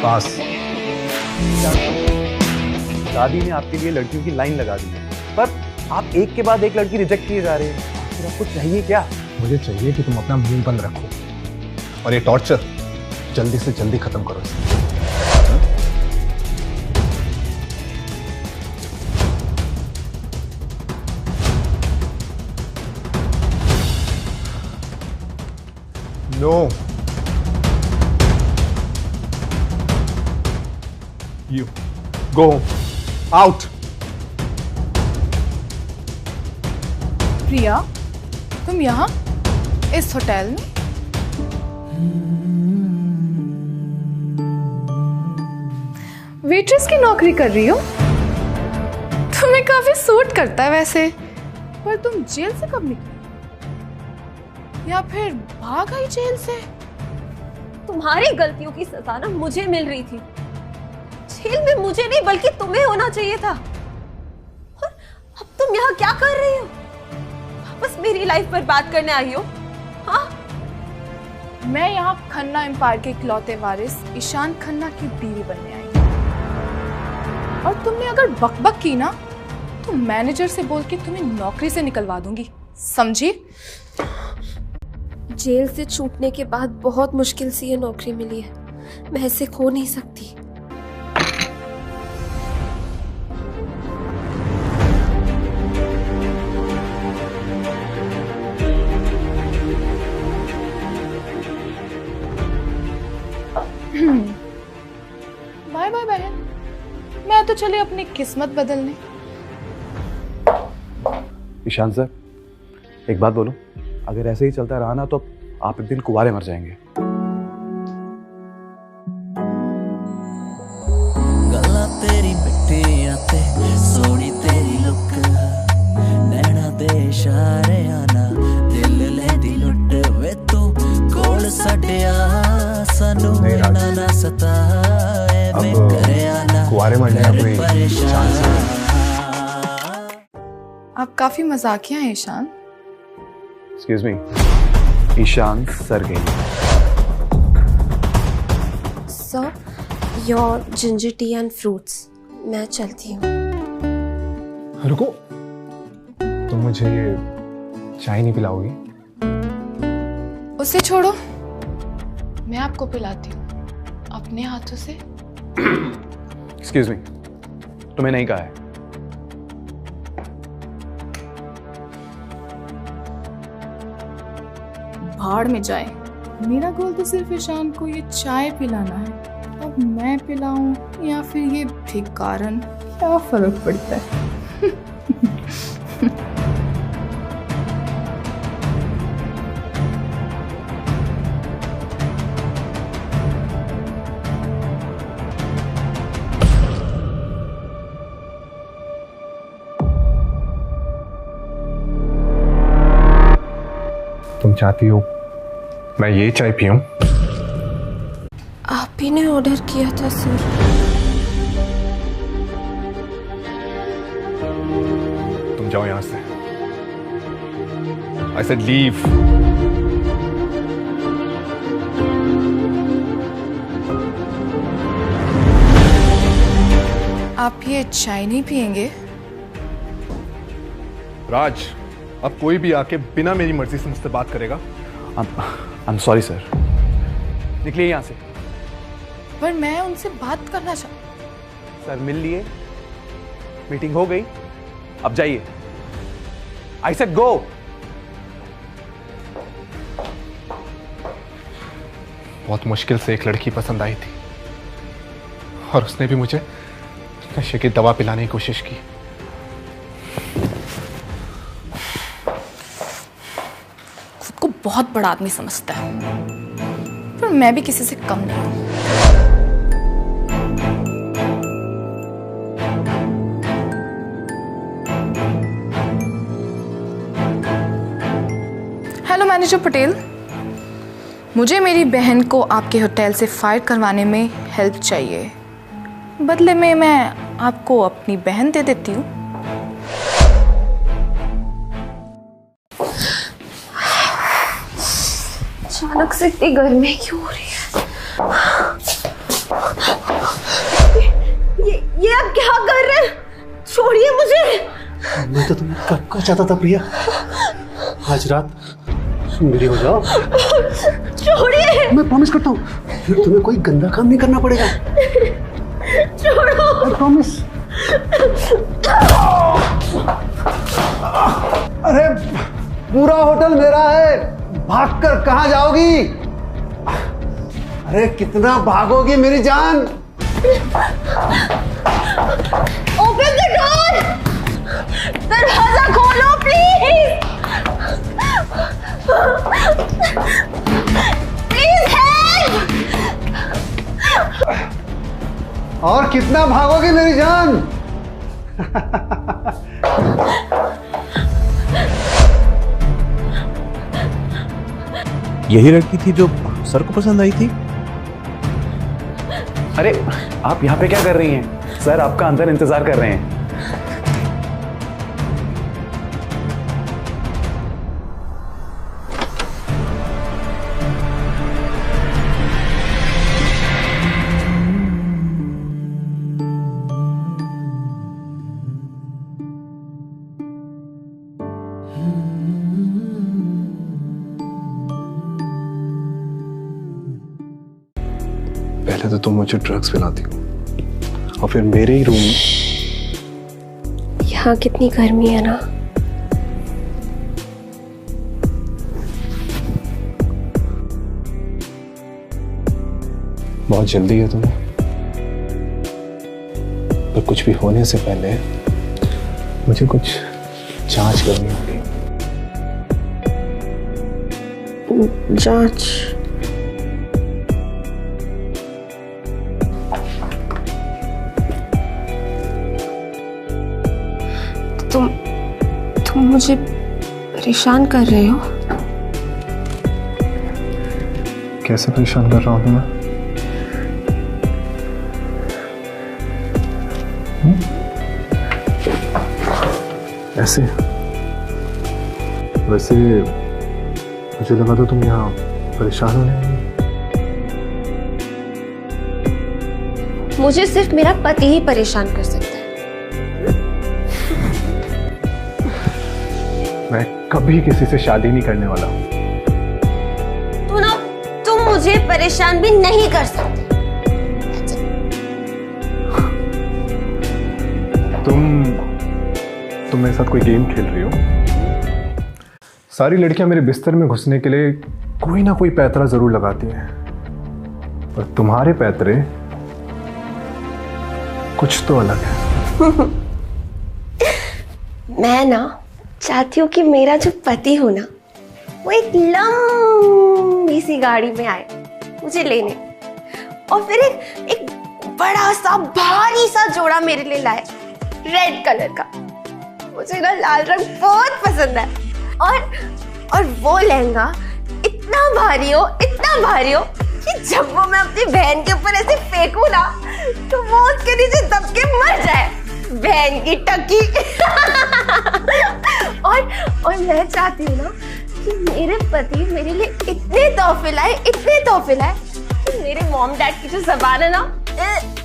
पास। दादी ने आपके लिए लड़कियों की लाइन लगा दी है, पर आप एक के बाद एक लड़की रिजेक्ट किए जा रहे हैं। आखिर आपको चाहिए क्या? मुझे चाहिए कि तुम अपना मुंह बंद रखो और ये टॉर्चर जल्दी से जल्दी खत्म करो इसे। No. You go out. प्रिया, तुम यहाँ इस होटल में? वेट्रेस की नौकरी कर रही हो? तुम्हें काफी सूट करता है वैसे, पर तुम जेल से कब निकली? या फिर भाग आई जेल से? तुम्हारी गलतियों की सजा ना मुझे मिल रही थी। जेल में मुझे नहीं बल्कि तुम्हें होना चाहिए था। और अब तुम यहाँ क्या कर रही हो? वापस मेरी लाइफ बर्बाद करने आई हो? हाँ? मैं यहाँ खन्ना एम्पायर के इकलौते वारिस ईशान खन्ना की बीवी बनने आई हूँ। और तुमने अगर बकबक की ना, तो मैनेजर से बोल के तुम्हें नौकरी से निकलवा दूंगी, समझी? जेल से छूटने के बाद बहुत मुश्किल से ये नौकरी मिली है, मैं इसे खो नहीं सकती। बाय बाय बहन, मैं तो चली अपनी किस्मत बदलने। ईशान सर, एक बात बोलो, अगर ऐसे ही चलता रहा ना तो आप एक दिन कुंवारे मर जाएंगे। गल्ला तेरी मिट्टियां ते सोनी तेरी लुक, नैना दे इशारे आना दिल लेंदी लुट वे तू कोल सटिया सानू ना सताए मैं करे आना कुंवारे मरने का कोई चांस नहीं। आप काफी मजाकिया हैं ईशान। Excuse me, ईशान सरगेई। Sir, your ginger tea and fruits. मैं चलती हूँ। रुको, तुम मुझे चाय नहीं पिलाओगी? उसे छोड़ो, मैं आपको पिलाती हूँ अपने हाथों से। Excuse me, तुम्हें नहीं कहा है। भाड़ में जाए, मेरा गोल तो सिर्फ ईशान को ये चाय पिलाना है। अब मैं पिलाऊं या फिर ये भिखारन, क्या फर्क पड़ता है? तुम चाहती हो मैं ये चाय पीऊं? आप ही ने ऑर्डर किया था सर। तुम जाओ यहां से। I said leave. आप ये चाय नहीं पियेंगे? राज, अब कोई भी आके बिना मेरी मर्जी से मुझसे बात करेगा? I'm sorry sir. निकलिए यहाँ से। पर मैं उनसे बात करना सर मिल लिए, मीटिंग हो गई, अब जाइए। I said go। बहुत मुश्किल से एक लड़की पसंद आई थी और उसने भी मुझे नशे की दवा पिलाने की कोशिश की। खुद को बहुत बड़ा आदमी समझता है, पर मैं भी किसी से कम नहीं हूं। हेलो मैनेजर पटेल, मुझे मेरी बहन को आपके होटल से फायर करवाने में हेल्प चाहिए। बदले में मैं आपको अपनी बहन दे देती हूँ। अचानक से इतनी गर्मी क्यों हो रही है? छोड़िए मुझे। मैं तो तुम्हें कब का चाहता था प्रिया, आज रात मेरी हो जाओ। छोड़िए। मैं प्रॉमिस करता हूँ फिर तुम्हें कोई गंदा काम नहीं करना पड़ेगा। छोड़ो। I promise. अरे पूरा होटल मेरा है, भागकर कहाँ जाओगी? अरे कितना भागोगी मेरी जान? ओपन द डोर, दरवाजा खोलो प्लीज। Please help. और कितना भागोगी मेरी जान? यही लड़की थी जो सर को पसंद आई थी? अरे आप यहाँ पे क्या कर रही हैं? सर आपका अंदर इंतजार कर रहे हैं। पहले तो तुम मुझे ड्रग्स पिलाती हो और फिर मेरे ही रूम। यहाँ कितनी गर्मी है ना। बहुत जल्दी है तुम्हें, पर कुछ भी होने से पहले मुझे कुछ जांच करनी होगी। जांच? तुम मुझे परेशान कर रहे हो? कैसे परेशान कर रहा हूं तुम्हें? ऐसे? वैसे मुझे लगा तो तुम यहाँ परेशान होने आई। मुझे सिर्फ मेरा पति ही परेशान कर सकता है। मैं कभी किसी से शादी नहीं करने वाला हूँ। तुम मुझे परेशान भी नहीं कर सकते। तुम मेरे साथ कोई गेम खेल रही हो? सारी लड़कियां मेरे बिस्तर में घुसने के लिए कोई ना कोई पैतरा जरूर लगाती हैं, पर तुम्हारे पैतरे कुछ तो अलग है। मैं ना चाहती हूँ कि मेरा जो पति हो ना, वो एक लंबी सी गाड़ी में आए मुझे लेने, और फिर एक बड़ा सा भारी सा जोड़ा मेरे लिए लाए, रेड कलर का। मुझे ना लाल रंग बहुत पसंद है, और वो लहंगा इतना भारी हो कि जब वो मैं अपनी बहन के ऊपर ऐसे फेंकूं ना, तो वो उसके नीचे दब के मर जाए, बहन की टकी। और मैं चाहती हूँ ना कि मेरे पति मेरे लिए इतने तोहफे लाए कि मेरे मॉम डैड की जो ज़बान है ना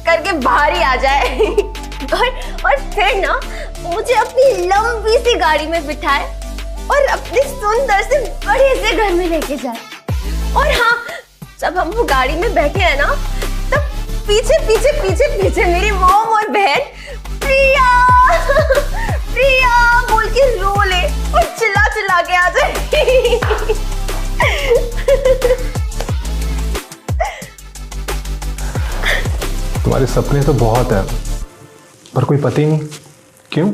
करके भारी आ जाए। और फिर ना मुझे अपनी लंबी सी गाड़ी में बिठाए और अपने सुंदर से बड़े से घर में लेके जाए। और हाँ, जब हम वो गाड़ी में बैठे हैं ना, तब पीछे पीछे पीछे पीछे मेरी मॉम और बहन प्रिया प्रिया बोल के रो ले और चिल्ला चिल्ला के आ जाए। तुम्हारे सपने तो बहुत है, पर कोई पति नहीं। क्यों?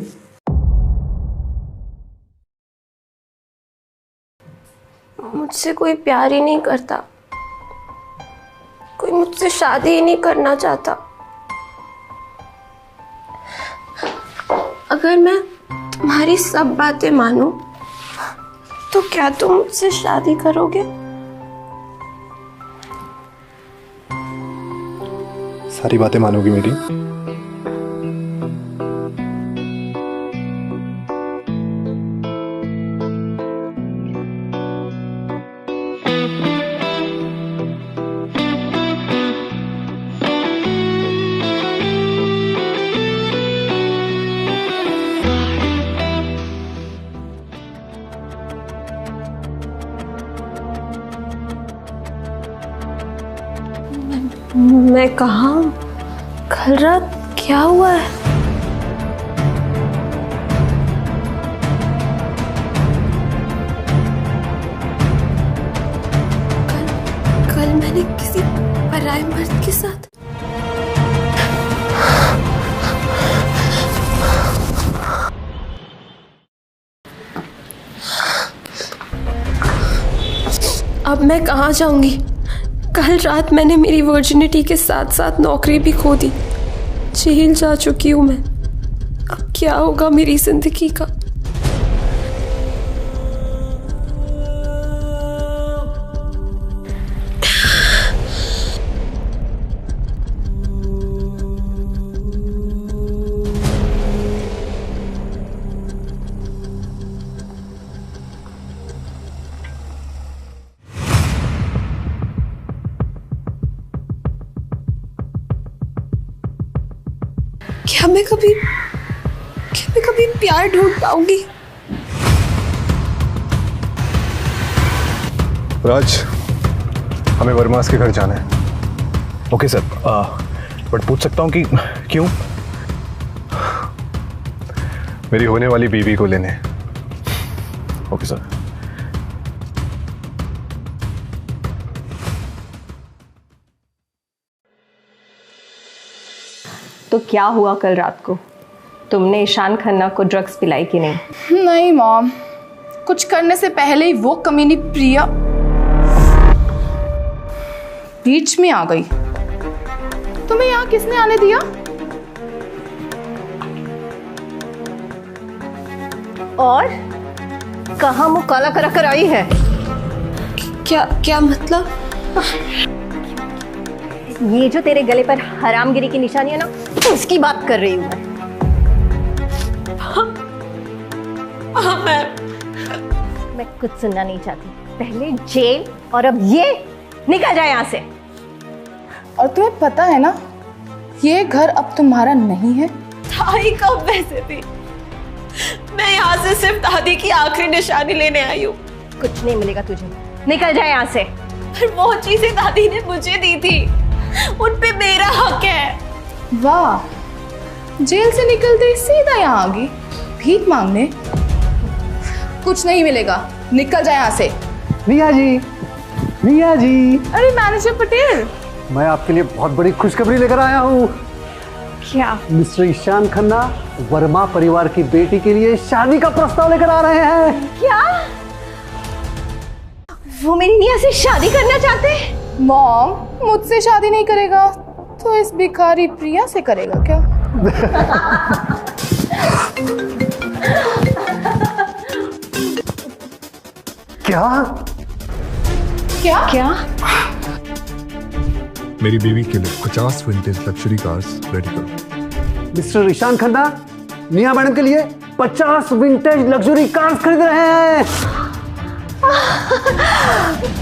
मुझसे कोई प्यार ही नहीं करता, कोई मुझसे शादी ही नहीं करना चाहता। अगर मैं तुम्हारी सब बातें मानूं, तो क्या तुम मुझसे शादी करोगे? सारी बातें मानोगी मेरी? मैं कहाँ हूँ? कल रात क्या हुआ है? कल मैंने किसी पराये मर्द के साथ अब मैं कहाँ जाऊंगी? कल रात मैंने मेरी वर्जिनिटी के साथ साथ नौकरी भी खो दी। जेल जा चुकी हूँ मैं। अब क्या होगा मेरी जिंदगी का? क्या मैं कभी प्यार ढूंढ पाऊंगी? राज, हमें वर्मास के घर जाना है। ओके सर, बट पूछ सकता हूँ कि क्यों? मेरी होने वाली बीवी को लेने। Okay sir. तो क्या हुआ कल रात को? तुमने ईशान खन्ना को ड्रग्स पिलाई कि नहीं? नहीं मॉम, कुछ करने से पहले ही वो कमीनी प्रिया बीच में आ गई। तुम्हें यहाँ किसने आने दिया? और कहाँ मुँह काला करा कर आई है? क्या मतलब? ये जो तेरे गले पर हरामगिरी की निशानी है ना, उसकी बात कर रही हूँ मैं कुछ सुनना नहीं चाहती। पहले जेल और अब ये, निकल जाए यहाँ से। और तुम्हें पता है ना, ये घर अब तुम्हारा नहीं है। दादी कब वैसे भी? मैं यहाँ से सिर्फ दादी की आखिरी निशानी लेने आई हूँ। कुछ नहीं मिलेगा तुझे, निकल जाए यहाँ से। वो चीजें दादी ने मुझे दी थी, उन पे मेरा हक है। वाह, जेल से निकलते ही सीधा यहाँ आ गई भीख मांगने। कुछ नहीं मिलेगा, निकल जाए यहाँ से। रिया जी, रिया जी, अरे मैनेजर पटेल, मैं आपके लिए बहुत बड़ी खुशखबरी लेकर आया हूँ। क्या? मिस्टर ईशान खन्ना वर्मा परिवार की बेटी के लिए शादी का प्रस्ताव लेकर आ रहे हैं। क्या? वो मेरी निया से शादी करना चाहते हैं? मॉम, मुझसे शादी नहीं करेगा तो इस भिखारी प्रिया से करेगा क्या? क्या? क्या? क्या? मेरी बीवी के लिए 50 विंटेज लग्जरी कार्स रेडी करो। मिस्टर ईशान खन्ना निया मैडम के लिए 50 विंटेज लग्जरी कार्स खरीद रहे हैं।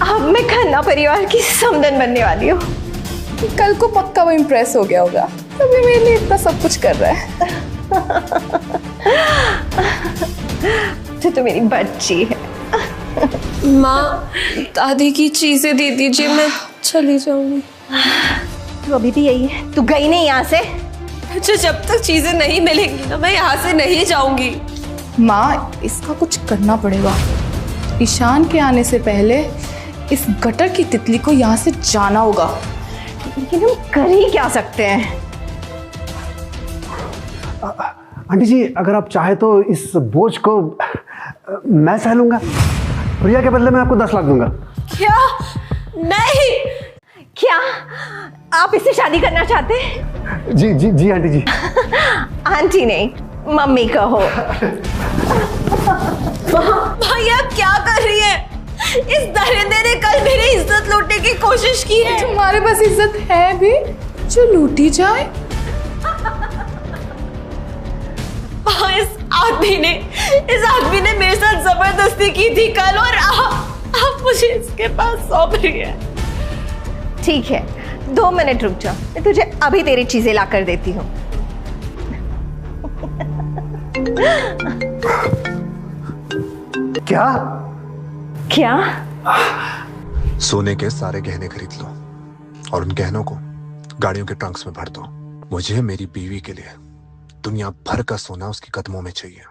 अब मैं खन्ना परिवार की समधन बनने वाली हूँ। कल को पक्का वो इम्प्रेस हो गया होगा, तभी मेरे लिए इतना सब कुछ कर रहा है। तो मेरी बच्ची है। माँ, दादी की चीजें दे दीजिए, मैं चली जाऊंगी। तू अभी भी यही है? तू गई नहीं यहाँ से? मुझे जब तक चीजें नहीं मिलेंगी ना, मैं यहाँ से नहीं जाऊंगी। माँ, इसका कुछ करना पड़ेगा। ईशान के आने से पहले इस गटर की तितली को यहाँ से जाना होगा। लेकिन हम कर ही क्या सकते हैं? आंटी जी, अगर आप चाहे तो इस बोझ को मैं सह लूंगा। प्रिया के बदले में आपको 10 लाख दूंगा। क्या? नहीं। क्या आप इससे शादी करना चाहते हैं? जी जी जी आंटी जी। आंटी नहीं, मम्मी कहो। भैया क्या कर रही है? इस दरिंदे ने कल मेरी इज्जत लूटने की कोशिश की है। तुम्हारे पास इज्जत है भी जो लूटी जाए? इस आदमी ने मेरे साथ जबरदस्ती की थी कल, और आप मुझे इसके पास सौंप रही है। ठीक है, 2 मिनट रुक जा, मैं तुझे अभी तेरी चीजें ला कर देती हूँ। क्या? क्या? सोने के सारे गहने खरीद लो और उन गहनों को गाड़ियों के ट्रंक्स में भर दो। मुझे मेरी बीवी के लिए दुनिया भर का सोना उसके कदमों में चाहिए।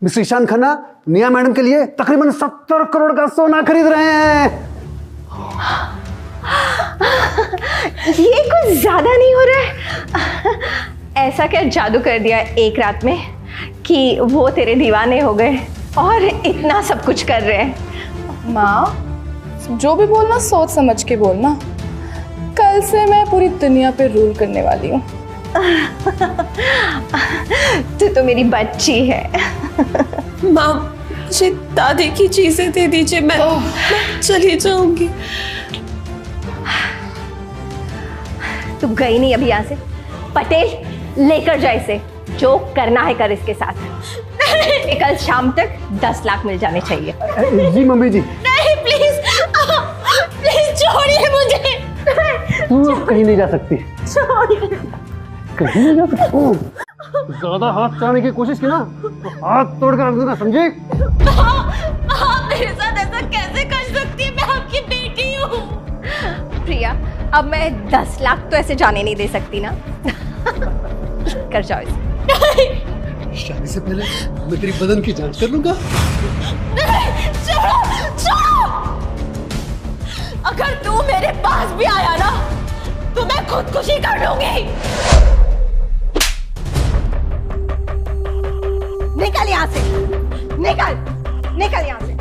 मिस्टर ईशान खन्ना निया मैडम के लिए तकरीबन 70 करोड़ का सोना खरीद रहे हैं। ये कुछ ज्यादा नहीं हो रहा है? ऐसा क्या जादू कर दिया एक रात में कि वो तेरे दीवाने हो गए और इतना सब कुछ कर रहे हैं? माँ, जो भी बोलना सोच समझ के बोलना। कल से मैं पूरी दुनिया पे रूल करने वाली हूँ। तू तो मेरी बच्ची है। माँ, मुझे दादी की चीजें दे दीजिए, मैं चली जाऊंगी। तू गई नहीं अभी यहाँ से? पटेल लेकर जा इसे, जो करना है कर इसके साथ। कल शाम तक 10 लाख मिल जाने चाहिए। जी मम्मी जी। नहीं प्लीज, प्लीज छोड़िए मुझे। तू अब कहीं नहीं जा सकती। कहीं नहीं जा सकती। ज्यादा हाथ चलाने की कोशिश की ना तो हाथ तोड़ कर रख दूंगा, समझी? आप मेरे साथ ऐसा कैसे कर सकती है? मैं आपकी बेटी हूँ। प्रिया, अब मैं 10 लाख तो ऐसे जाने नहीं दे सकती ना। कर जाओ इसे। शादी से पहले मैं तेरी बदन की जांच कर लूंगा। छोड़ो, छोड़ो। अगर तू मेरे पास भी आया ना तो मैं खुदकुशी कर लूंगी। निकल यहाँ से, निकल, निकल यहाँ से,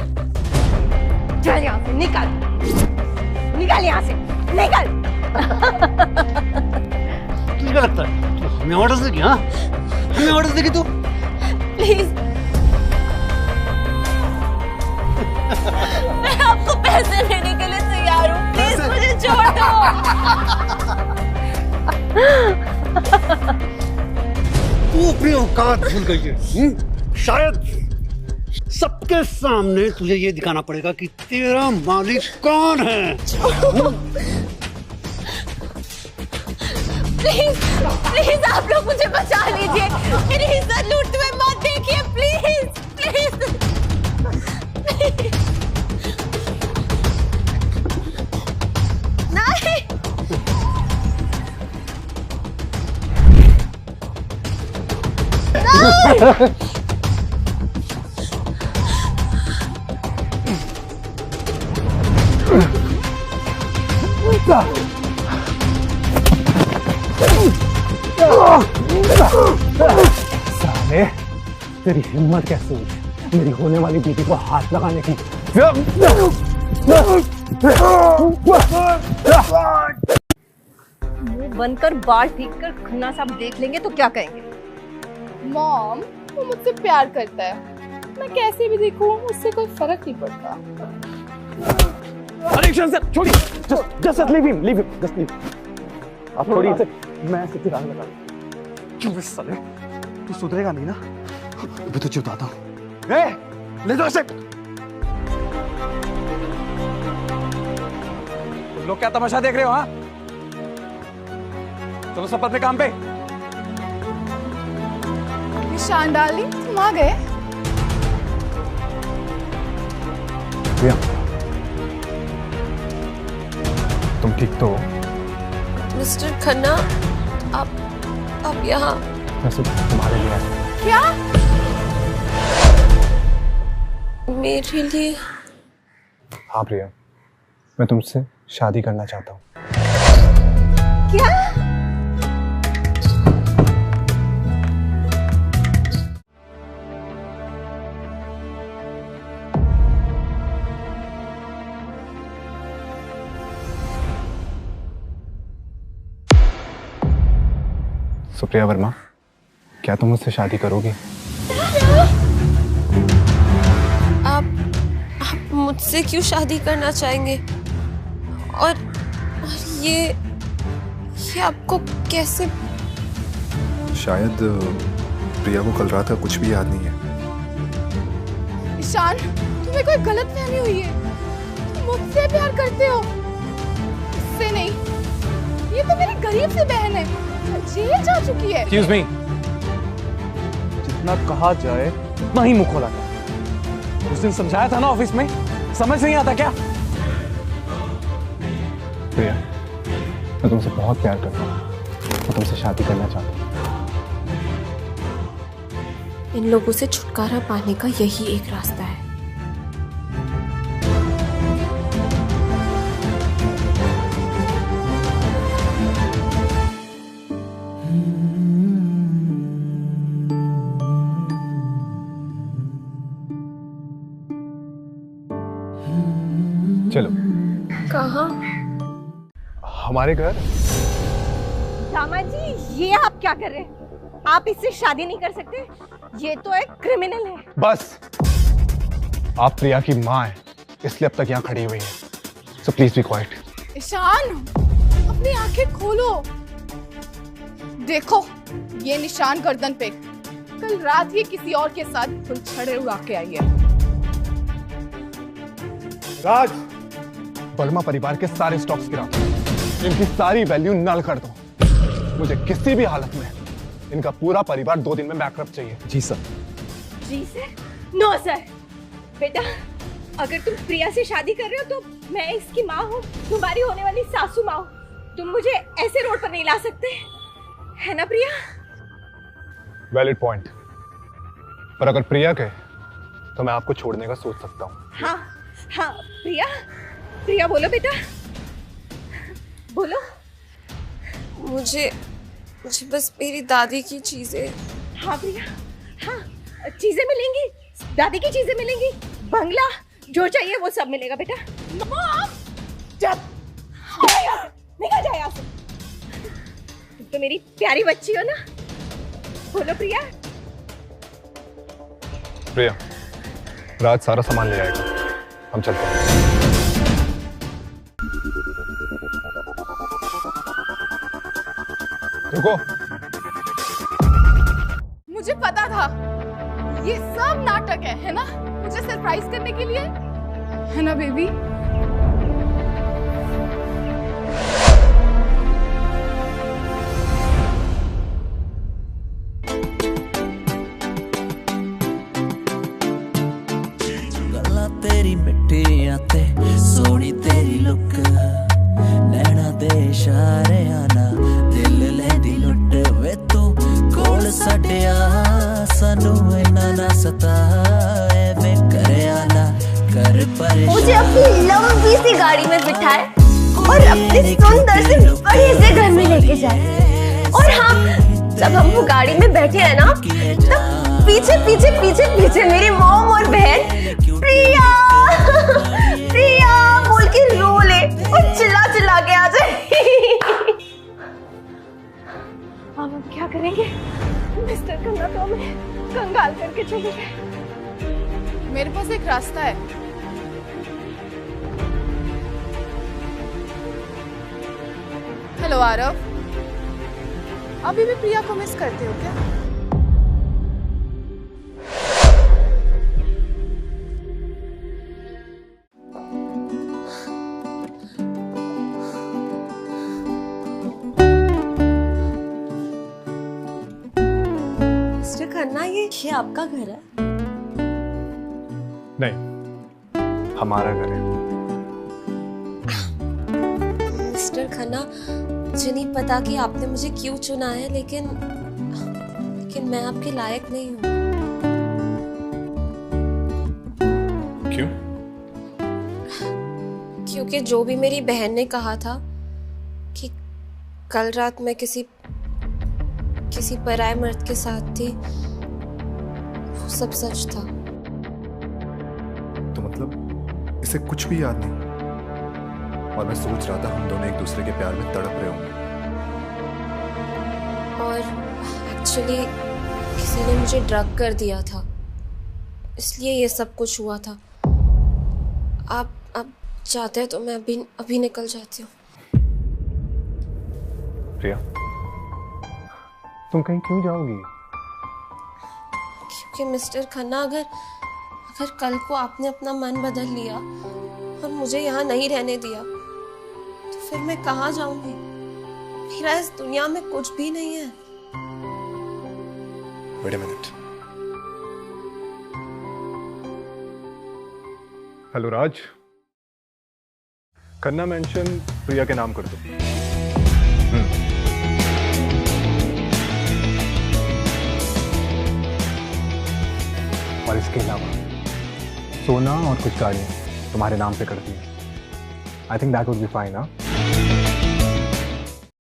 चल यहाँ से, निकल, निकल यहाँ से, निकल। तुझे क्या लगता है तू हमें ऑर्डर देगी? हाँ, हमें ऑर्डर देगी तू? प्लीज, मैं आपको पैसे देने के लिए तैयार हूँ। प्लीज मुझे छोड़ दो। तू अपनी औकात भूल गई है। शायद सबके सामने तुझे ये दिखाना पड़ेगा कि तेरा मालिक कौन है। प्लीज, प्लीज आप लोग मुझे बचा लीजिए। मेरी इज्जत लूटते हुए मत देखिए, प्लीज, प्लीज, प्लीज। नहीं। साले, तेरी हिम्मत कैसे हुई मेरी होने वाली बेटी को हाथ लगाने की? मुंह बनकर बाल ठीक कर खन्ना साहब देख लेंगे तो क्या कहेंगे? मॉम, वो मुझसे प्यार करता है। मैं कैसे भी दिखूं उससे कोई फर्क नहीं पड़ता। अरे ईशान सर, छोड़िए। Just leave him, just leave. आप छोड़िए इसे। मैं सीधे राह लगा। क्यों बे साले, तू सुधरेगा नहीं ना? अभी तुझे बताता हूँ। ले दो इसे। तुम लोग क्या तमाशा देख रहे हो? हाँ, चलो सब अपने काम पे। ईशान डार्लिंग, तुम आ गए? प्रिया, तुम ठीक तो हो? मिस्टर खन्ना, आप यहाँ? मैं सिर्फ तुम्हारे लिए आया। क्या? मेरे लिए? हाँ प्रिया, मैं तुमसे शादी करना चाहता हूँ। क्या? सुप्रिया वर्मा, क्या तुम मुझसे शादी करोगी? आप मुझसे क्यों शादी करना चाहेंगे? और ये आपको कैसे? शायद प्रिया को कल रात का कुछ भी याद नहीं है। ईशान, तुम्हें कोई गलतफहमी हुई है। तुम मुझसे प्यार करते हो, इससे नहीं। ये तो मेरी गरीब सी बहन है, जेल जा चुकी है। Excuse me. जितना कहा जाए उतना ही मुंह खोला जाए। उस दिन समझाया था ना ऑफिस में, समझ नहीं आता क्या? प्रिया, मैं तुमसे बहुत प्यार करता हूँ, मैं तुमसे शादी करना चाहता हूँ। इन लोगों से छुटकारा पाने का यही एक रास्ता है। चलो। कहाँ? हमारे घर। दामाद जी, ये आप क्या कर रहे हैं? आप इससे शादी नहीं कर सकते। ये तो एक क्रिमिनल है। बस, आप प्रिया की माँ हैं, इसलिए अब तक यहाँ खड़ी हुई हैं। So please be quiet. Ishaan, अपनी आंखें खोलो। देखो, ये निशान गर्दन पे कल रात ही किसी और के साथ फुलछड़े उड़ा के आई है। राज, वर्मा परिवार के सारे स्टॉक्स गिरा दो, इनकी सारी वैल्यू नल कर दो। मुझे किसी भी हालत में इनका पूरा परिवार 2 दिन में बैकरप्ट चाहिए। जी सर। जी सर? No sir. बेटा, अगर तुम प्रिया से शादी कर रहे हो तो मैं इसकी माँ हूँ, तुम्हारी होने वाली सासू माँ हूँ। तुम मुझे ऐसे रोड पर नहीं ला सकते, है ना प्रिया? वैलिड पॉइंट, पर अगर प्रिया कहे तो मैं आपको छोड़ने का सोच सकता हूँ। हाँ हाँ प्रिया, प्रिया बोलो बेटा, बोलो। मुझे बस मेरी दादी की चीजें। हाँ प्रिया, हाँ, चीजें मिलेंगी, दादी की चीजें मिलेंगी, बंगला, जो चाहिए वो सब मिलेगा बेटा। जब निकल जाए यहाँ से। तुम तो मेरी प्यारी बच्ची हो ना। बोलो प्रिया। प्रिया, राज सारा सामान ले आएगा, हम चलते हैं। रुको। मुझे पता था ये सब नाटक है ना? मुझे सरप्राइज करने के लिए, है ना बेबी? गल्ला तेरी मिट्टियां ते सोनी तेरी लुक, नैना दे इशारे आना दिल लेंदी लुट वे तू कोल सटिया सानू इन्ना ना सता एवें करया ना कर परेशान। मुझे अपनी लंबी सी गाड़ी में बिठाए और अपने सुंदर से बड़े से घर में लेके जाए। और हाँ, जब हम वो गाड़ी में बैठे हैं ना, तब पीछे पीछे पीछे पीछे मेरी मॉम और बहन प्रिया प्रिया बोल के रो ले और चिल्ला चिल्ला के आ जाए। अब हम क्या करेंगे? मिस्टर खन्ना तो हमें कंगाल करके चले गए। मेरे पास एक रास्ता है। हेलो आरव, अभी भी प्रिया को मिस करते हो क्या? मिस्टर खन्ना, ये आपका घर है? नहीं, हमारा घर है। मिस्टर खन्ना, मुझे नहीं पता कि आपने मुझे क्यों चुना है, लेकिन मैं आपके लायक नहीं हूँ। क्यों? क्योंकि जो भी मेरी बहन ने कहा था कि कल रात मैं किसी पराये मर्द के साथ थी, वो सब सच था। तो मतलब इसे कुछ भी याद नहीं? और मैं सोच रहा था हम दोनों एक दूसरे के प्यार में तड़प रहे होंगे। और एक्चुअली किसी ने मुझे ड्रग कर दिया था, इसलिए ये सब कुछ हुआ था। आप चाहते हैं तो मैं अभी निकल जाती हूँ। प्रिया, तुम कहीं क्यों जाओगी? क्योंकि मिस्टर खन्ना, अगर कल को आपने अपना मन बदल लिया और मुझे यहाँ नहीं रहने दिया, तो फिर मैं कहाँ जाऊंगी? मेरा इस दुनिया में कुछ भी नहीं है। Wait a minute. Hello Raj, Khanna mansion Priya के नाम कर दो। और इसके अलावा सोना और कुछ गाड़ियाँ तुम्हारे नाम पे कर दी। I think that would be fine. हाँ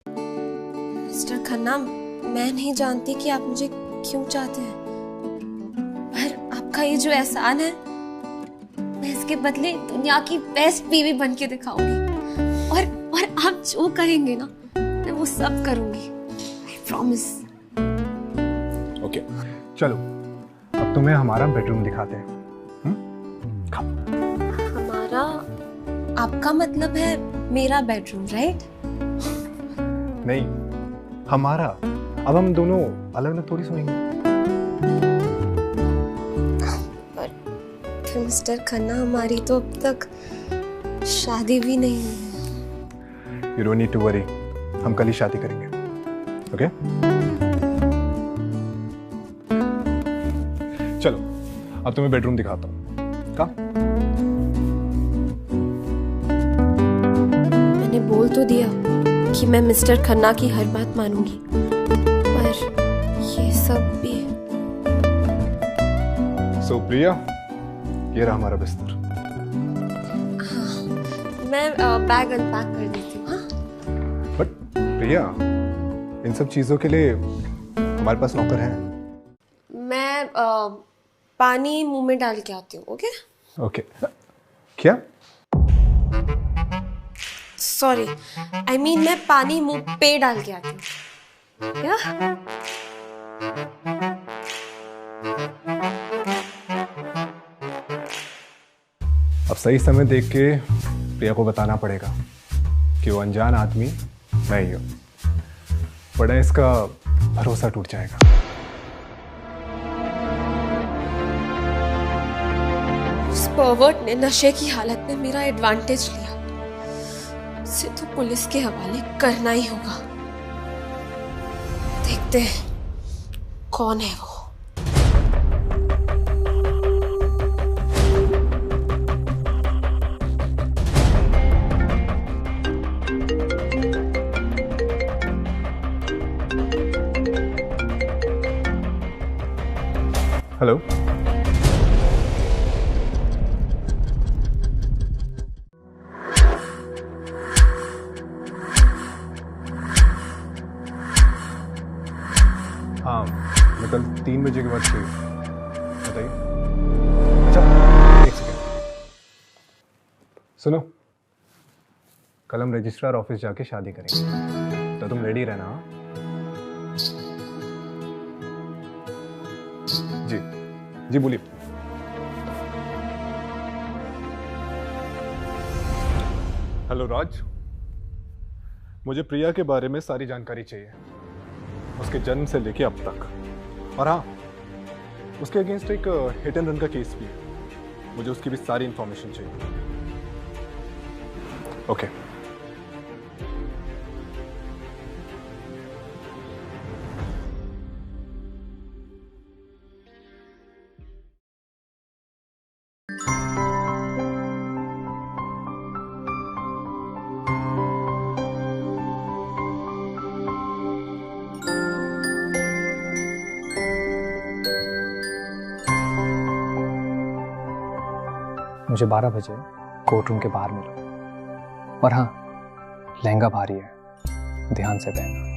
मिस्टर खन्ना, मैं नहीं जानती कि आप मुझे क्यों चाहते हैं, पर आपका ये जो एहसान है, मैं इसके बदले दुनिया की बेस्ट बीवी बन के दिखाऊंगी। और आप जो कहेंगे ना, मैं वो सब करूंगी। I promise. ओके चलो, अब तुम्हें हमारा बेडरूम दिखाते हैं। हमारा, आपका मतलब है मेरा बेडरूम, राइट? नहीं, हमारा। अब हम दोनों अलग अलग थोड़ी सोएंगे। पर मिस्टर खन्ना, हमारी तो अब तक शादी भी नहीं हुई है। You don't need to worry, हम कल ही शादी करेंगे। ओके चलो, अब तुम्हें बेडरूम दिखाता हूँ। मैंने बोल तो दिया कि मैं मिस्टर खन्ना की हर बात मानूंगी, पर ये सब भी। सो प्रिया, ये रहा हमारा बिस्तर। मैं बैग अनपैक कर देती हूँ। हाँ बट प्रिया, इन सब चीजों के लिए हमारे पास नौकर हैं। मैं पानी मुंह में डाल के आती हूँ। ओके ओके क्या? सॉरी, आई मीन मैं पानी मुंह पे डाल के आती हूँ। क्या? अब सही समय देख के प्रिया को बताना पड़ेगा कि वो अनजान आदमी मैं ही हूँ, वरना इसका भरोसा टूट जाएगा। उस परवर्ट ने नशे की हालत में मेरा एडवांटेज लिया। उसे तो पुलिस के हवाले करना ही होगा। देखते हैं कौन है वो। हेलो, हाँ मैं कल 3 बजे के बाद फ्री हूँ, बताइए। अच्छा एक सेकेंड, सुनो, कल हम रजिस्ट्रार ऑफिस जाके शादी करेंगे, तो तुम रेडी रहना। हाँ? जी जी बोलिए। हेलो राज, मुझे प्रिया के बारे में सारी जानकारी चाहिए, उसके जन्म से लेके अब तक। और हाँ, उसके अगेंस्ट एक हिट एंड रन का केस भी है, मुझे उसकी भी सारी इंफॉर्मेशन चाहिए। ओके मुझे 12 बजे कोर्ट रूम के बाहर मिलो। और हाँ, लहंगा भारी है, ध्यान से पहनना।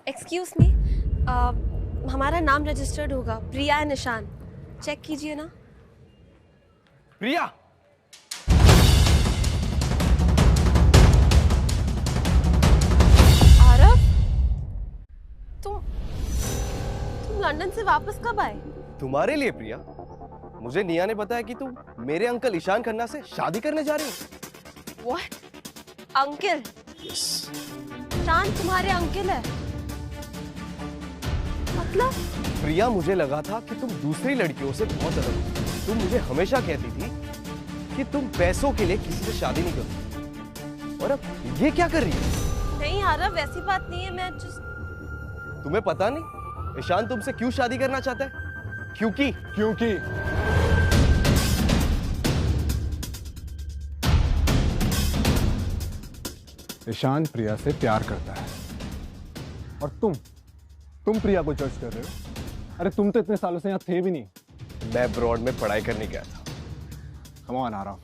एक्सक्यूज मी, हमारा नाम रजिस्टर्ड होगा, प्रिया निशान। चेक कीजिए ना। प्रिया, तुम लंदन से वापस कब आए? तुम्हारे लिए प्रिया। मुझे निया ने बताया कि तुम मेरे अंकल ईशान खन्ना से शादी करने जा रहे हो। What? अंकल? यस। ईशान तुम्हारे अंकल है? मतलब? प्रिया, मुझे लगा था कि तुम दूसरी लड़कियों से बहुत अलग हो। तुम मुझे हमेशा कहती थी कि तुम पैसों के लिए किसी से शादी नहीं करती, और अब ये क्या कर रही है? नहीं आरव, वैसी बात नहीं है। मैं तुम्हें पता नहीं ईशान तुमसे क्यों शादी करना चाहता है? क्योंकि ईशान प्रिया से प्यार करता है और तुम प्रिया को जज कर रहे हो। अरे तुम तो इतने सालों से यहाँ थे भी नहीं। मैं अब्रॉड में पढ़ाई करने गया था। कम ऑन आराम,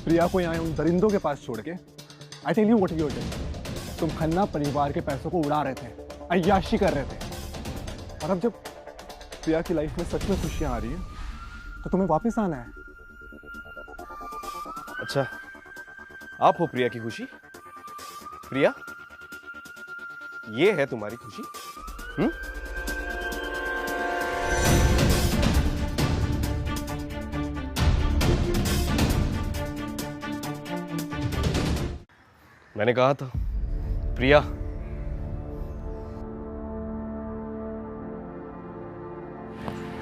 प्रिया को यहाँ उन दरिंदों के पास छोड़ के I tell you what you did. तुम खन्ना परिवार के पैसों को उड़ा रहे थे, अय्याशी कर रहे थे। और अब जब प्रिया की लाइफ में सच में खुशियां आ रही है तो तुम्हें वापस आना है। अच्छा, आप हो प्रिया की खुशी? प्रिया, ये है तुम्हारी खुशी? मैंने कहा था प्रिया।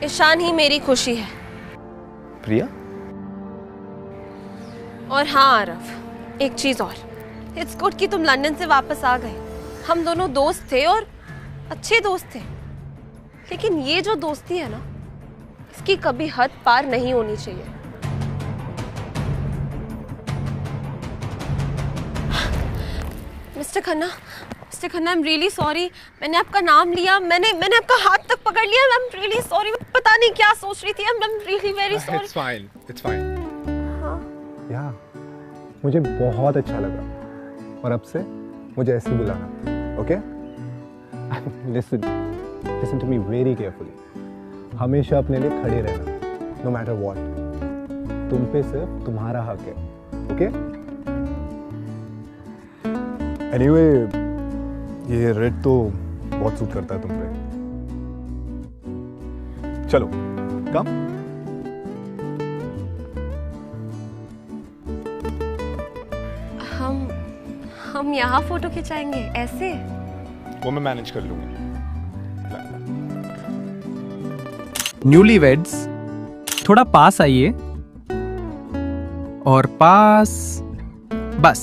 ईशान ही मेरी खुशी है। प्रिया? और हाँ आरव, एक चीज और, इट्स गुड कि तुम लंदन से वापस आ गए। हम दोनों दोस्त थे और अच्छे दोस्त थे, लेकिन ये जो दोस्ती है ना, इसकी कभी हद पार नहीं होनी चाहिए। Mister Khanna, I am really sorry. मैंने आपका नाम लिया, मैंने आपका हाथ तक पकड़ लिया। I am really sorry. मैं पता नहीं क्या सोच रही थी। I am really very sorry. It's fine. या मुझे बहुत अच्छा लगा और अब से मुझे ऐसे ही बुलाना, okay? Listen to me very carefully. हमेशा अपने लिए खड़े रहना, नो मैटर व्हाट। तुम पे सिर्फ तुम्हारा हक है, ओके? एनीवे, ये रेड तो बहुत सूट करता है तुम पे। चलो कम। हम यहाँ फोटो खिंचाएंगे ऐसे? वो मैं मैनेज कर लूंगा। न्यूलीवेड्स, थोड़ा पास आइए। और पास, बस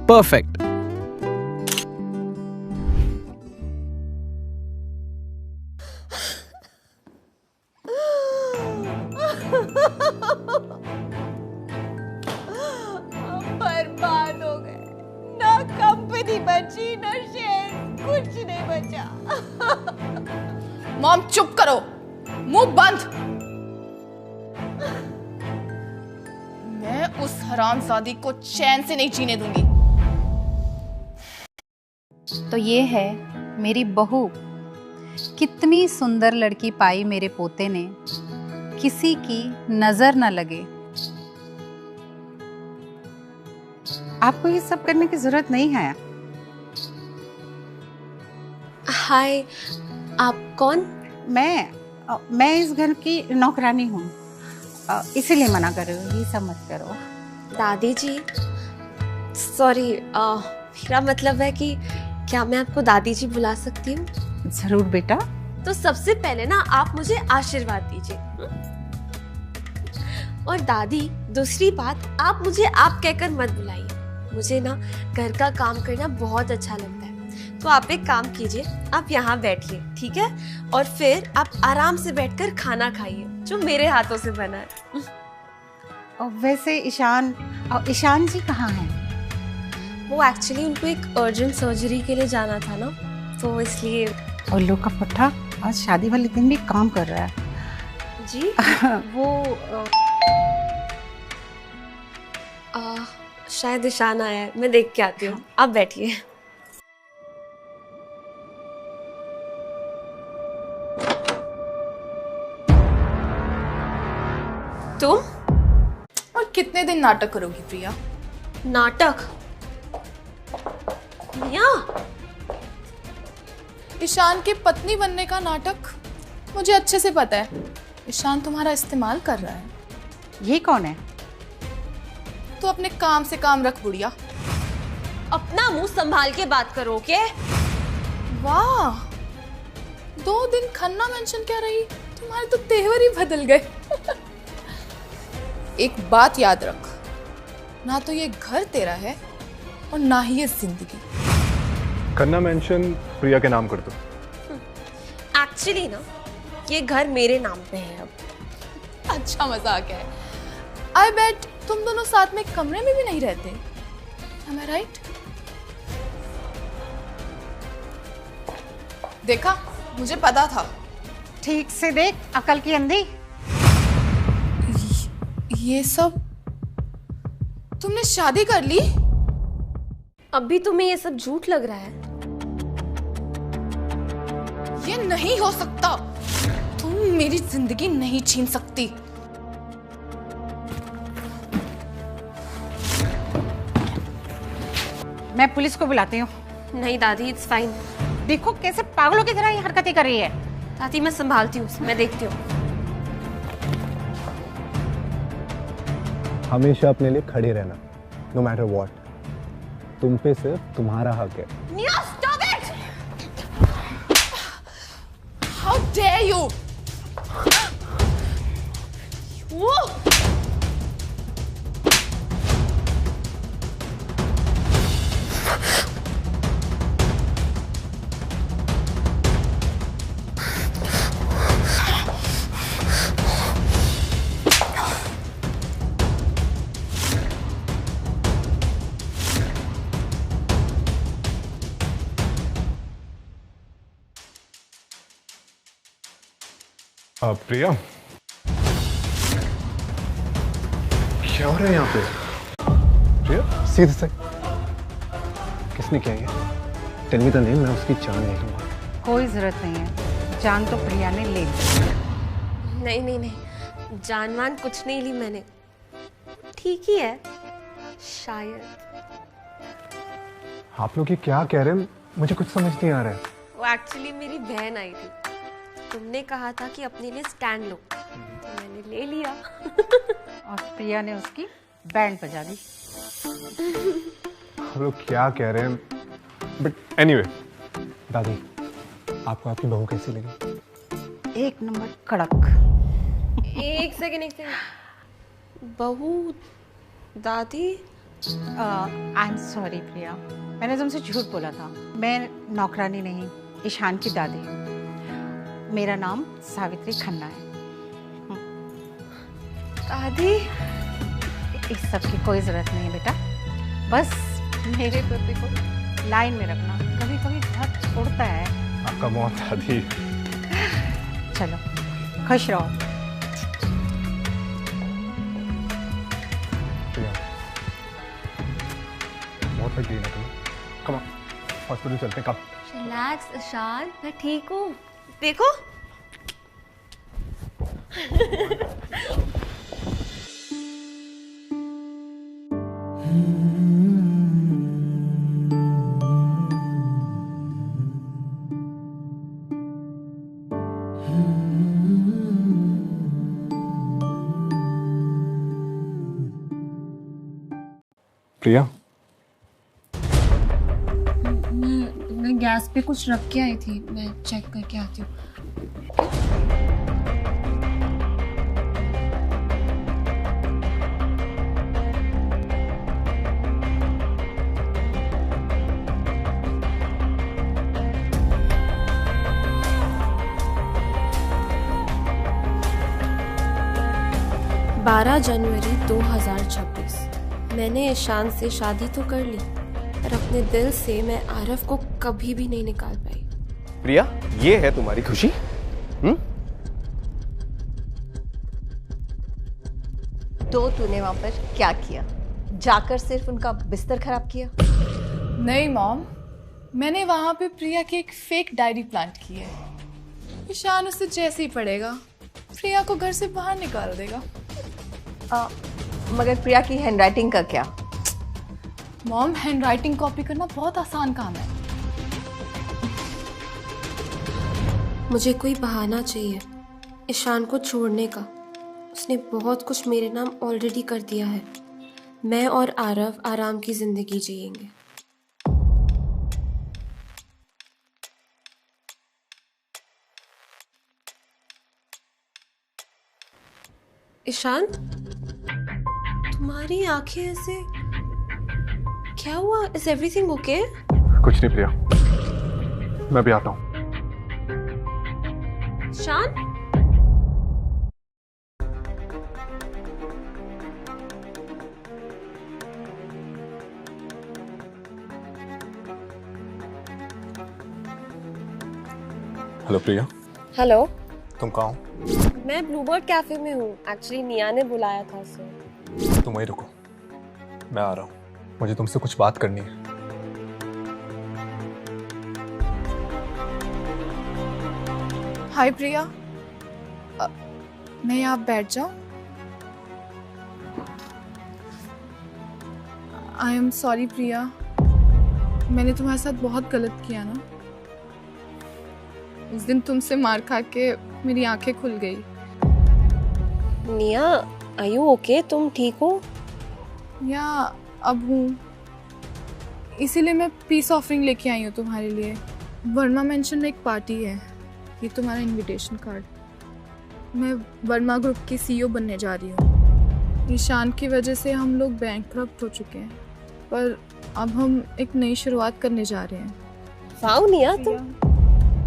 परफेक्ट। बर्बाद हो गए, ना कंपनी बची, ना शेयर, कुछ नहीं बचा। मॉम चुप करो, मुंह बंद। मैं उस हरामजादी को चैन से नहीं जीने दूंगी। तो ये है मेरी बहू। कितनी सुंदर लड़की पाई मेरे पोते ने, किसी की नजर न लगे। आपको ये सब करने की जरूरत नहीं है। हाय, आप कौन? मैं इस घर की नौकरानी हूँ, इसीलिए मना कर रही हूँ। ये सब मत करो। दादी जी, सॉरी, मेरा मतलब है कि क्या मैं आपको दादी जी बुला सकती हूँ? जरूर बेटा। तो सबसे पहले ना आप मुझे आशीर्वाद दीजिए। और दादी, दूसरी बात, आप मुझे आप कहकर मत बुलाइए। मुझे ना घर का काम करना बहुत अच्छा लगता है। तो आप एक काम कीजिए, आप यहाँ बैठिए, ठीक है? और फिर आप आराम से बैठकर खाना खाइए जो मेरे हाथों से बना है। और वैसे ईशान जी कहाँ हैं? वो एक्चुअली उनको एक अर्जेंट सर्जरी के लिए जाना था ना, तो इसलिए। और लोग का पट्टा आज शादी वाले दिन भी काम कर रहा है जी। वो शायद ईशान आया है, मैं देख के आती हूँ। आप बैठिए। तुम? और कितने दिन नाटक करोगी प्रिया? नाटक? मिया? ईशान की पत्नी बनने का नाटक मुझे अच्छे से पता है। ईशान तुम्हारा इस्तेमाल कर रहा है। ये कौन है? तो अपने काम से काम रख बुढ़िया। अपना मुंह संभाल के बात करो, ओके? वाह, 2 दिन खन्ना मेंशन क्या रही, तुम्हारे तो तेवर ही बदल गए। एक बात याद रख, ना तो ये घर तेरा है और ना ही ये जिंदगी। खन्ना मेंशन प्रिया के नाम कर दो। एक्चुअली ना ये घर मेरे नाम पे है अब। अच्छा मजाक है। आई बेट तुम दोनों साथ में कमरे में भी नहीं रहते। Am I right? देखा, मुझे पता था। ठीक से देख, अकल की अंधी। ये सब तुमने शादी कर ली? अब भी तुम्हें ये सब झूठ लग रहा है? ये नहीं हो सकता। तुम मेरी जिंदगी नहीं छीन सकती। मैं पुलिस को बुलाती हूँ। नहीं दादी, इट्स फाइन। देखो कैसे पागलों की तरह ये हरकतें कर रही है। दादी मैं संभालती हूँ, मैं देखती हूँ। हमेशा अपने लिए खड़े रहना, नो मैटर व्हाट। तुम पे सिर्फ तुम्हारा हक है। निया, stop it! How dare you? प्रिया, क्या हो रहा है यहाँ पे? प्रिया, सीधे से किसने किया ये? टेल मी द नेम, मैं उसकी जान ले लूंगा। कोई जरूरत नहीं है, जान तो प्रिया ने ले ली। नहीं नहीं नहीं, जानवान कुछ नहीं ली मैंने। ठीक ही है शायद। आप लोग ये क्या कह रहे हैं? मुझे कुछ समझ नहीं आ रहा है। वो एक्चुअली मेरी बहन आई थी। तुमने कहा था कि अपने लिए स्टैंड लो, तो मैंने ले लिया। और प्रिया ने उसकी बैंड बजा दी। हम लोग क्या कह रहे हैं? बट एनीवे, दादी आपको आपकी बहू कैसी लगी? एक नंबर कड़क। एक सेकंड। बहू? दादी? आई एम सॉरी प्रिया, मैंने तुमसे झूठ बोला था। मैं नौकरानी नहीं, ईशान की दादी। मेरा नाम सावित्री खन्ना है। दादी? इस सब की कोई जरूरत नहीं है बेटा, बस मेरे पति को लाइन में रखना। कभी कभी हाथ छोड़ता है। आपका मौत दादी। चलो खुश रहो। बहुत लगी ना तुम्हें? कम ऑन, हॉस्पिटल चलते हैं। कब? रिलैक्स ईशान, मैं ठीक हूँ। देखो प्रिया, मैं गैस पे कुछ रख के आई थी, मैं चेक करके आती हूँ। जनवरी 2026। मैंने ईशान से शादी तो कर ली, पर अपने दिल से मैं आरव को कभी भी नहीं निकाल पाई। प्रिया, ये है तुम्हारी खुशी? तो तूने वहां पर क्या किया? जाकर सिर्फ उनका बिस्तर खराब किया? नहीं मॉम, मैंने वहां पे प्रिया की एक फेक डायरी प्लांट की है। ईशान उसे जैसे ही पढ़ेगा प्रिया को घर से बाहर निकाल देगा। मगर प्रिया की हैंडराइटिंग का क्या? मॉम, हैंडराइटिंग कॉपी करना बहुत आसान काम है। मुझे कोई बहाना चाहिए ईशान को छोड़ने का। उसने बहुत कुछ मेरे नाम ऑलरेडी कर दिया है। मैं और आरव आराम की जिंदगी जिएंगे। ईशान, तुम्हारी आंखें ऐसे क्या हुआ? Is everything okay? कुछ नहीं प्रिया, मैं भी आता हूँ। ईशान? हेलो प्रिया, हेलो, तुम कहाँ हो? मैं ब्लूबर्ड कैफे में हूँ। एक्चुअली निया ने बुलाया था सर। तुम वहीं रुको, मैं आ रहा हूँ। मुझे तुमसे कुछ बात करनी है। हाय प्रिया, मैं यहाँ बैठ जाऊँ? आई एम सॉरी प्रिया, मैंने तुम्हारे साथ बहुत गलत किया ना। उस दिन तुमसे मार खा के मेरी आंखें खुल गई। निया, आर यू ओके? तुम ठीक हो? या अब हूँ, इसीलिए मैं पीस ऑफरिंग लेके आई हूँ तुम्हारे लिए। वर्मा मेंशन में एक पार्टी है, ये तुम्हारा इनविटेशन कार्ड। मैं वर्मा ग्रुप की सीईओ बनने जा रही हूँ। ईशान की वजह से हम लोग बैंकक्रप्ट हो चुके हैं, पर अब हम एक नई शुरुआत करने जा रहे हैं। वाओ निया,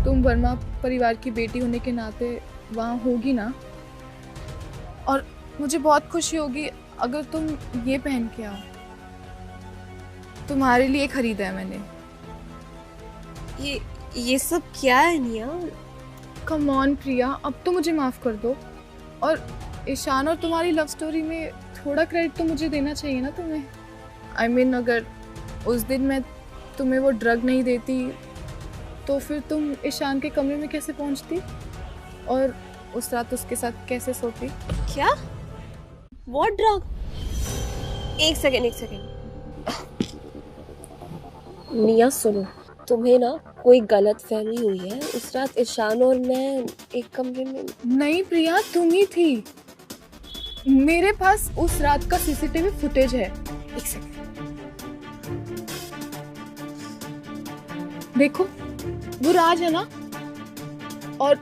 तुम वर्मा परिवार की बेटी होने के नाते वहाँ होगी ना, और मुझे बहुत खुशी होगी अगर तुम ये पहन के आओ। तुम्हारे लिए खरीदा है मैंने। ये सब क्या है निया? कम ऑन प्रिया, अब तो मुझे माफ कर दो। और ईशान और तुम्हारी लव स्टोरी में थोड़ा क्रेडिट तो मुझे देना चाहिए ना तुम्हें। I mean, अगर उस दिन मैं तुम्हें वो ड्रग नहीं देती तो फिर तुम ईशान के कमरे में कैसे पहुंचती और उस रात उसके साथ कैसे सोती? क्या? What drug? एक सेकेंड। निया सुनो, तुम्हें ना कोई गलत फहमी हुई है। उस रात ईशान और मैं एक कमरे में। नहीं प्रिया, तुम ही थी। मेरे पास उस रात का सीसीटीवी फुटेज है। एक सेकेंड, देखो वो राज है ना, और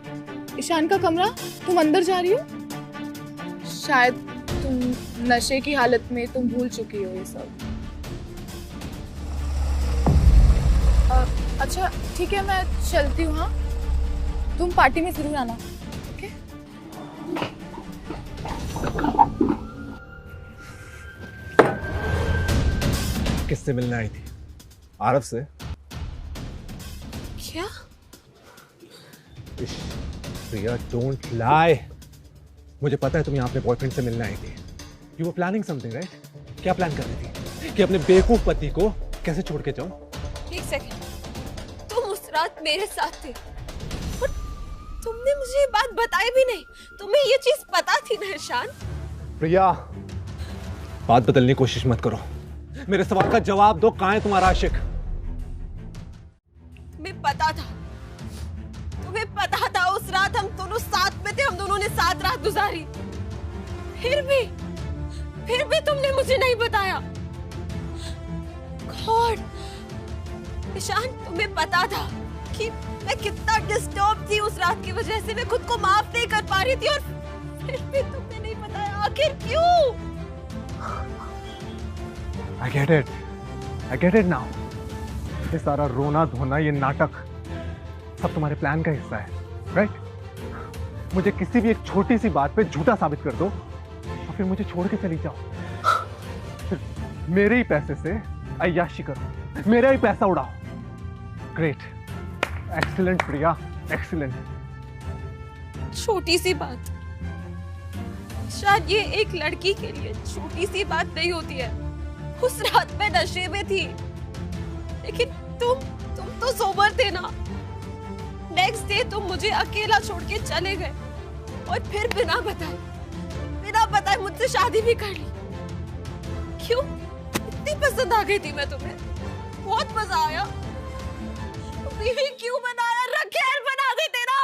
ईशान का कमरा। तुम अंदर जा रही हो, शायद तुम नशे की हालत में तुम भूल चुकी हो ये सब। अच्छा ठीक है, मैं चलती हूँ। हाँ, तुम पार्टी में जरूर आना। ओके? किससे मिलने आई थी? आरव से। क्या? प्रिया, डोंट लाई। मुझे पता है तुम यहाँ अपने बॉयफ्रेंड से मिलने आई थी। You were planning something, right? क्या प्लान कर रही थी? कि अपने बेवकूफ पति को कैसे छोड़ के जाओ? एक सेकेंड, तुम उस रात मेरे साथ थे और तुमने मुझे ये बात बताई भी नहीं। तुम्हें ये चीज पता थी ना ईशान? प्रिया, बात बदलने की कोशिश मत करो। मेरे सवाल का जवाब दो, कहाँ है तुम्हारा आशिक? तुम्हें पता था, तुम्हें पता था उस रात हम दोनों साथ में थे, हम दोनों ने साथ रात गुजारी। फिर भी तुमने मुझे नहीं बताया। गॉड, ईशान, तुम्हें पता था कि मैं कितना डिस्टर्ब थी उस रात की वजह से। मैं खुद को माफ नहीं कर पा रही थी और फिर भी तुमने नहीं बताया। आखिर क्यों? I get it now. ये सारा रोना धोना, ये नाटक सब तुम्हारे प्लान का हिस्सा है, राइट? मुझे किसी भी एक छोटी सी बात पे झूठा साबित कर दो और फिर मुझे छोड़ के चली जाओ। फिर मेरे ही पैसे से अय्याशी करो, मेरा ही पैसा उड़ाओ। ग्रेट, एक्सीलेंट प्रिया, एक्सीलेंट। छोटी सी बात, शायद ये एक लड़की के लिए छोटी सी बात नहीं होती है। उस रात मैं नशे में थी, लेकिन तुम तो सोबर थे ना। नेक्स्ट डे तुम मुझे अकेला छोड़ के चले गए और फिर बिना बताए मुझसे शादी भी कर ली। क्यों? इतनी पसंद आ गई थी मैं तुम्हें, बहुत मजा आया। बीवी क्यों बनाया? रखेल बना दे तेरा।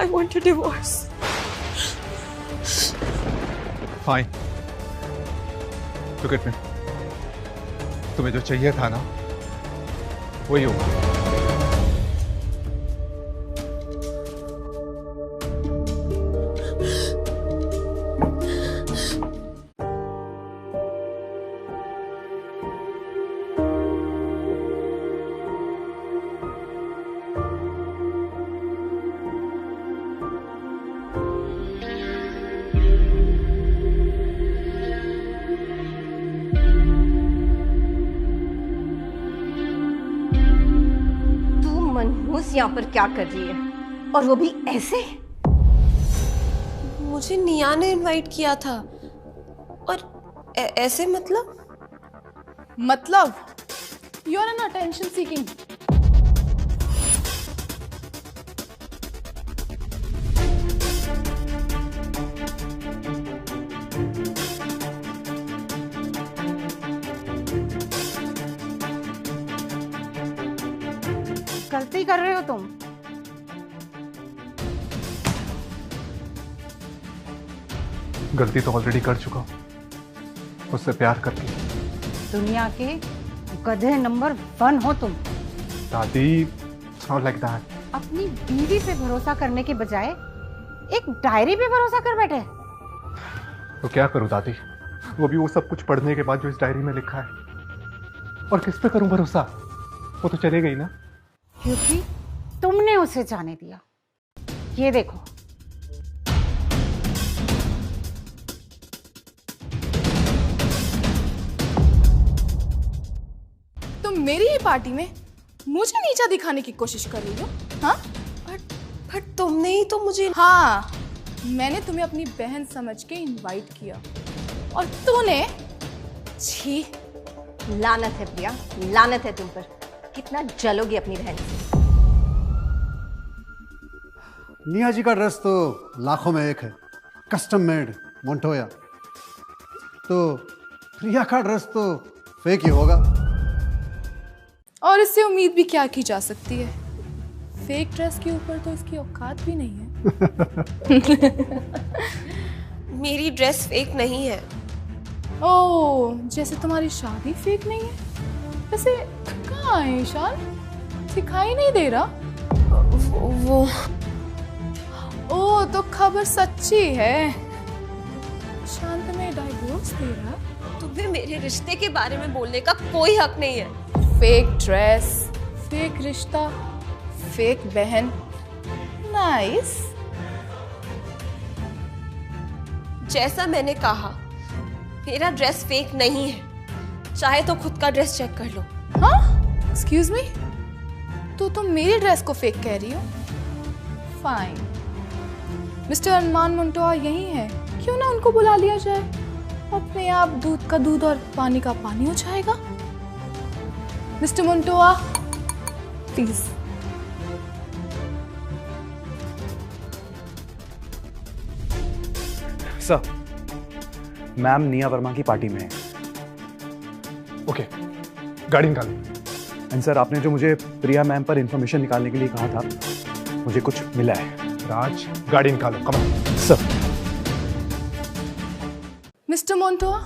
I want a divorce. Fine. Look at me. तुम्हें जो चाहिए था ना, वही होगा। कंजूस यहाँ पर क्या कर रही है, और वो भी ऐसे? मुझे निया ने इनवाइट किया था, और ऐसे मतलब you are an attention seeking. गलती कर रहे हो तुम। गलती तो ऑलरेडी कर चुका हूं, उससे प्यार करके। दुनिया के गधे नंबर 1 हो तुम। दादी, not like that. अपनी बीवी पे भरोसा करने के बजाय एक डायरी पे भरोसा कर बैठे। तो क्या करूं दादी, वो भी वो सब कुछ पढ़ने के बाद जो इस डायरी में लिखा है। और किस पे करूं भरोसा, वो तो चले गई ना। क्योंकि तुमने उसे जाने दिया। ये देखो, तुम मेरी ही पार्टी में मुझे नीचा दिखाने की कोशिश कर रही हो? हाँ, बट तुमने ही तो मुझे। हाँ, मैंने तुम्हें अपनी बहन समझ के इनवाइट किया और तूने। छी, लानत है प्रिया, लानत है तुम पर। कितना जलोगी अपनी बहन से। निया जी का ड्रेस तो लाखों में एक है, कस्टम मेड मोंटोया। तो प्रिया का ड्रेस तो फेक ही होगा। और इससे उम्मीद भी क्या की जा सकती है? फेक ड्रेस के ऊपर तो इसकी औकात भी नहीं है। मेरी ड्रेस फेक नहीं है। ओह, जैसे तुम्हारी शादी फेक नहीं है। वैसे कहाँ है ईशान? दिखाई नहीं दे रहा। वो ओह, तो खबर सच्ची है। ईशान तुम्हें डाइवोर्स दे रहा। तुम्हें मेरे रिश्ते के बारे में बोलने का कोई हक नहीं है। फेक ड्रेस, फेक रिश्ता, फेक बहन। नाइस। जैसा मैंने कहा, मेरा ड्रेस फेक नहीं है। चाहे तो खुद का ड्रेस चेक कर लो। हाँ? Excuse me? तो तुम मेरी ड्रेस को फेक कह रही हो? फाइन। मिस्टर अरमान मोंटोया यही है, क्यों ना उनको बुला लिया जाए। अपने आप दूध का दूध और पानी का पानी हो जाएगा। Mister Montoya, please. Sir, ma'am निया वर्मा की पार्टी में है। ओके, गाड़ी निकालो। एंड सर, आपने जो मुझे प्रिया मैम पर इंफॉर्मेशन निकालने के लिए कहा था, मुझे कुछ मिला है। राज, गाड़ी निकालो, come on. Sir. Mister Montoya,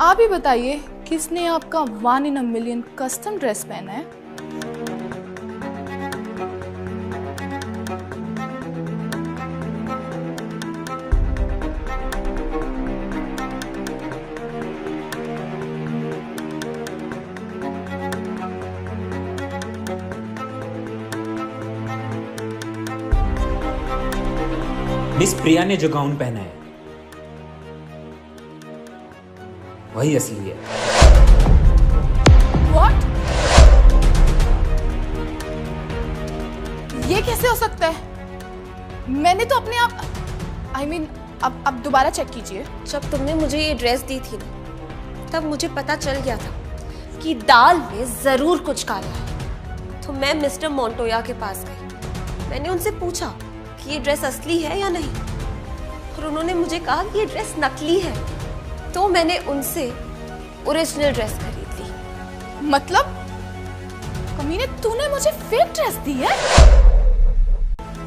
आप ही बताइए, किसने आपका 1 in a million custom dress पहना है? मिस प्रिया ने जो गाउन पहना है वही असली है। What? ये कैसे हो सकता है? मैंने तो अपने आप अब दोबारा चेक कीजिए। जब तुमने मुझे ये ड्रेस दी थी ना, तब मुझे पता चल गया था कि दाल में जरूर कुछ काला है। तो मैं मिस्टर मोंटोया के पास गई। मैंने उनसे पूछा कि ये ड्रेस असली है या नहीं, और उन्होंने मुझे कहा कि ये ड्रेस नकली है। तो मैंने उनसे ओरिजिनल ड्रेस खरीद ली। मतलब कमीने, तूने मुझे फेक ड्रेस दी है?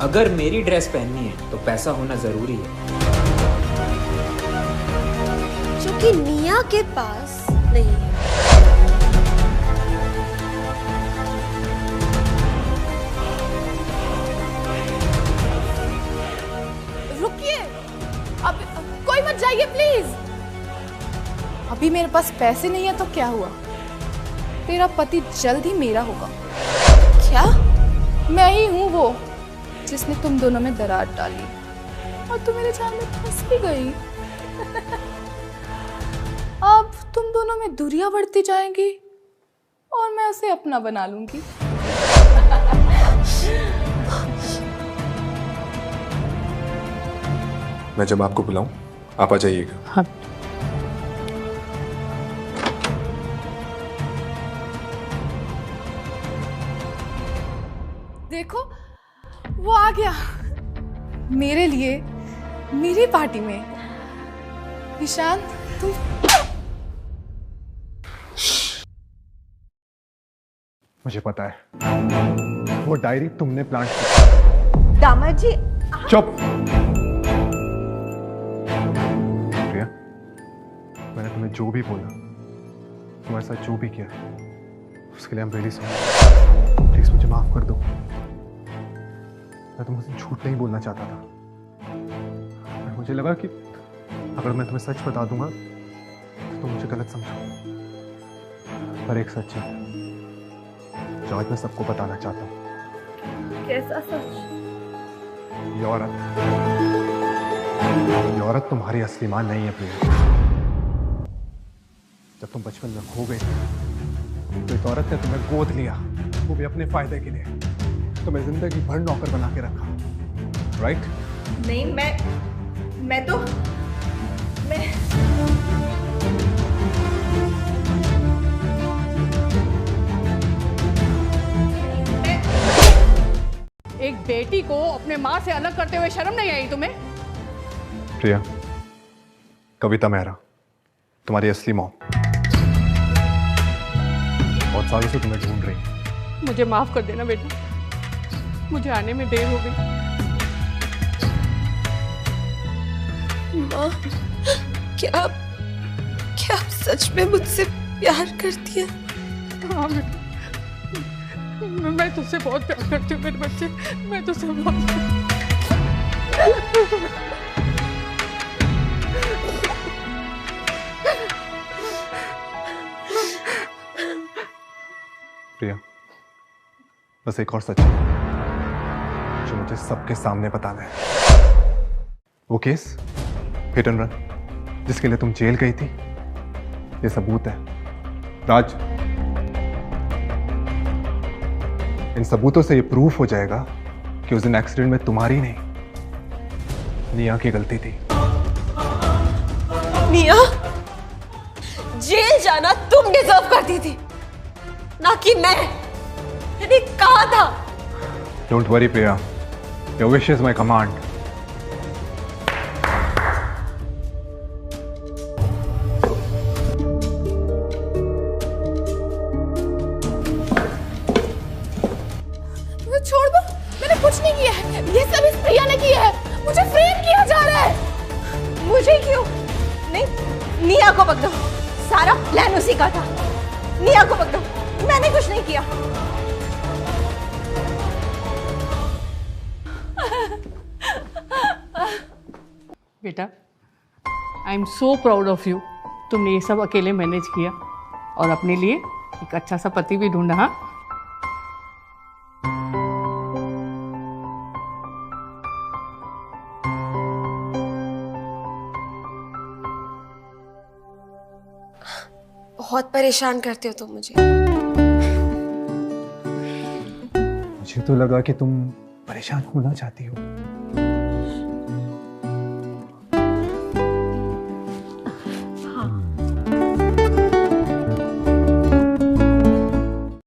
अगर मेरी ड्रेस पहननी है तो पैसा होना जरूरी है, जो कि निया के पास नहीं है। रुकिए, अब कोई मत जाइए प्लीज। अभी मेरे पास पैसे नहीं है तो क्या हुआ? तेरा पति जल्द ही मेरा होगा। क्या? मैं ही हूँ वो जिसने तुम दोनों में दरार डाली, और तुम मेरे जान में फंस भी गई। अब तुम दोनों में दूरियां बढ़ती जाएंगी और मैं उसे अपना बना लूंगी। मैं जब आपको बुलाऊं आप आ जाइएगा। हाँ। देखो वो आ गया मेरे लिए, मेरी पार्टी में। ईशान तुम मुझे पता है वो डायरी तुमने प्लांट की। दामाद जी चुप। प्रिया, मैंने तुम्हें जो भी बोला, तुम्हारे साथ जो भी किया, उसके लिए I'm really sorry। प्लीज मुझे माफ कर दो। मैं तुमसे झूठ नहीं बोलना चाहता था। मुझे लगा कि अगर मैं तुम्हें सच बता दूंगा तो तुम मुझे गलत समझो। पर एक सच है जो आज मैं सबको बताना चाहता हूँ। कैसा सच? ये औरत तुम्हारी असली मां नहीं है प्रिया। जब तुम बचपन में खो गए तो एक औरत ने तुम्हें गोद लिया, वो भी अपने फायदे के लिए। तुम्हें जिंदगी भर नौकर बना के रखा, राइट? नहीं, मैं तो एक बेटी को अपने माँ से अलग करते हुए शर्म नहीं आई तुम्हें? प्रिया, कविता मेहरा तुम्हारी असली मॉम बहुत सालों से तुम्हें ढूंढ रही है। मुझे माफ कर देना बेटा, मुझे आने में देर हो गई। माँ, क्या आप सच में मुझसे प्यार करती हैं? हाँ बेटा, मैं तुझसे बहुत प्यार करती हूँ मेरे बच्चे, मैं तुझसे बहुत प्रिया, बस एक और सच है जो मुझे सबके सामने बताना है। वो केस हिट एंड रन जिसके लिए तुम जेल गई थी, ये सबूत है। राज, इन सबूतों से ये प्रूफ हो जाएगा कि उस दिन एक्सीडेंट में तुम्हारी नहीं, निया की गलती थी। निया, जेल जाना तुम डिजर्व करती थी, ना कि मैं। मैंने कहा था। Don't worry Priya, your wish is my command. छोड़ दो, मैंने कुछ नहीं किया है। ये सब इस प्रिया ने किया है। मुझे फ्रेम किया जा रहा है। मुझे क्यों? नहीं, निया को पकड़ो। सारा प्लान उसी का था। निया को पकड़ो, मैंने कुछ नहीं किया। बेटा, I am so proud of you. तुमने ये सब अकेले मैनेज किया और अपने लिए एक अच्छा सा पति भी ढूंढा। हाँ, बहुत परेशान करते हो तुम मुझे। मुझे तो लगा कि तुम परेशान होना चाहती हो।